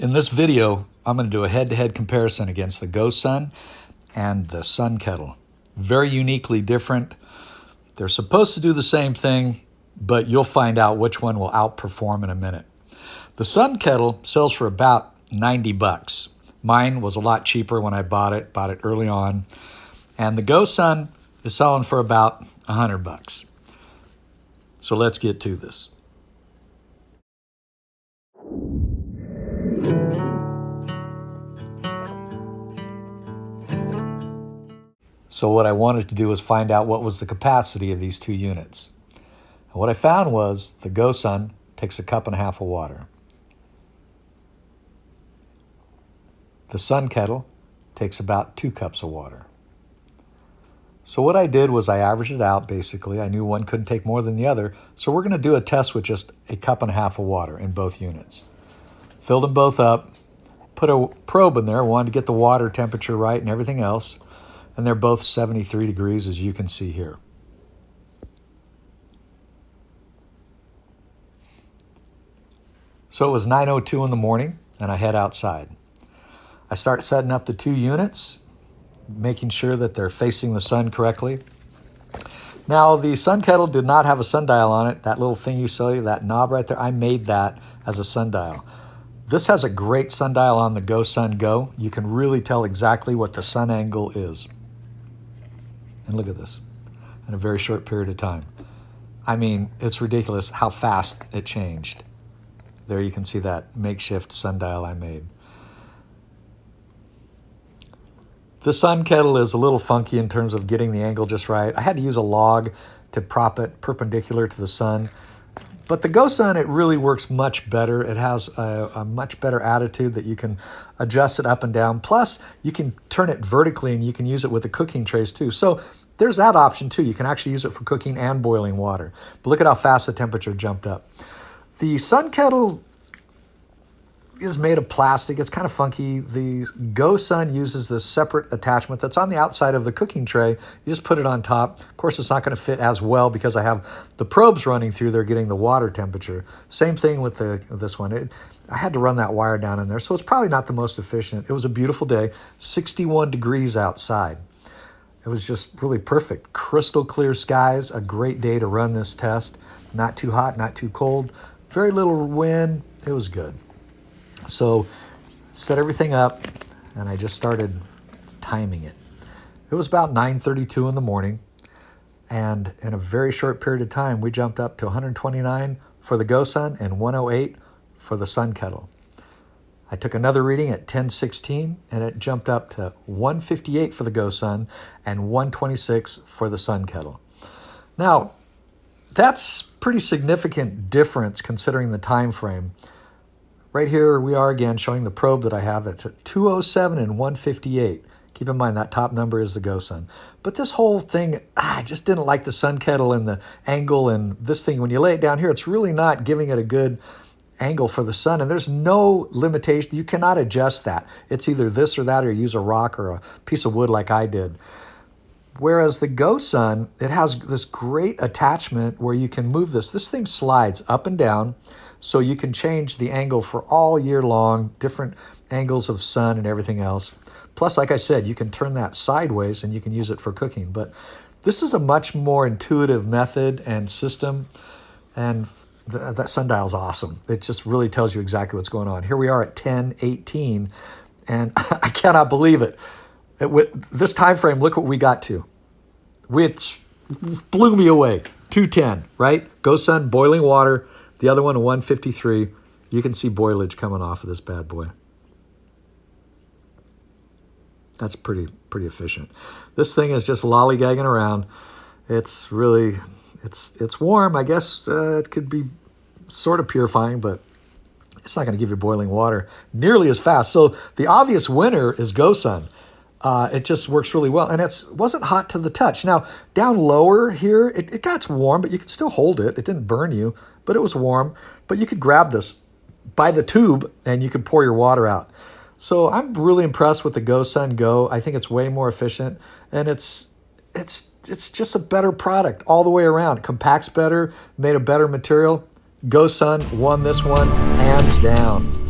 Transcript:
In this video, I'm going to do a head-to-head comparison against the GoSun and the Sun Kettle. Very uniquely different. They're supposed to do the same thing, but you'll find out which one will outperform in a minute. The Sun Kettle sells for about 90 bucks. Mine was a lot cheaper when I bought it early on. And the GoSun is selling for about 100 bucks. So let's get to this. So what I wanted to do was find out what was the capacity of these two units. And what I found was the GoSun takes 1.5 cups of water. The Sun Kettle takes about 2 cups of water. So what I did was I averaged it out, basically. I knew one couldn't take more than the other, so we're going to do a test with just 1.5 cups of water in both units. Filled them both up, put a probe in there, wanted to get the water temperature right and everything else, and they're both 73 degrees, as you can see here. So it was 9:02 in the morning, and I head outside. I start setting up the two units, making sure that they're facing the sun correctly. Now, the Sun Kettle did not have a sundial on it. That little thing you saw, that knob right there, I made that as a sundial. This has a great sundial on the GoSun Go. You can really tell exactly what the sun angle is. And look at this, in a very short period of time. I mean, it's ridiculous how fast it changed. There you can see that makeshift sundial I made. The Sun Kettle is a little funky in terms of getting the angle just right. I had to use a log to prop it perpendicular to the sun. But the GoSun, it really works much better. It has a much better attitude that you can adjust it up and down. Plus, you can turn it vertically and you can use it with the cooking trays too. So there's that option too. You can actually use it for cooking and boiling water. But look at how fast the temperature jumped up. The Sun Kettle is made of plastic. It's kind of funky. The GoSun uses this separate attachment that's on the outside of the cooking tray. You just put it on top. Of course, it's not going to fit as well because I have the probes running through there getting the water temperature. Same thing with this one. I had to run that wire down in there, so it's probably not the most efficient. It was a beautiful day, 61 degrees outside. It was just really perfect. Crystal clear skies, a great day to run this test. Not too hot, not too cold. Very little wind. It was good. So set everything up, and I just started timing it. It was about 9:32 in the morning, and in a very short period of time, we jumped up to 129 for the GoSun and 108 for the Sun Kettle. I took another reading at 10:16, and it jumped up to 158 for the GoSun and 126 for the Sun Kettle. Now, that's pretty significant difference considering the time frame. Right here we are again showing the probe that I have. It's at 207 and 158. Keep in mind that top number is the GoSun. But this whole thing, I just didn't like the Sun Kettle and the angle, and this thing, when you lay it down here, it's really not giving it a good angle for the sun, and there's no limitation. You cannot adjust that. It's either this or that, or use a rock or a piece of wood like I did. Whereas the GoSun, it has this great attachment where you can move this. This thing slides up and down, so you can change the angle for all year long, different angles of sun and everything else. Plus, like I said, you can turn that sideways and you can use it for cooking. But this is a much more intuitive method and system, and that sundial is awesome. It just really tells you exactly what's going on. Here we are at 10:18, and I cannot believe it. With this time frame, look what we got to. It blew me away. 210, right? GoSun, boiling water. The other one, 153. You can see boilage coming off of this bad boy. That's pretty efficient. This thing is just lollygagging around. It's really, it's warm. I guess it could be sort of purifying, but it's not going to give you boiling water nearly as fast. So the obvious winner is GoSun. It just works really well, and it wasn't hot to the touch. Now, down lower here, it got warm, but you could still hold it. It didn't burn you, but it was warm. But you could grab this by the tube, and you could pour your water out. So I'm really impressed with the GoSun Go. I think it's way more efficient, and it's just a better product all the way around. It compacts better, made a better material. GoSun won this one, hands down.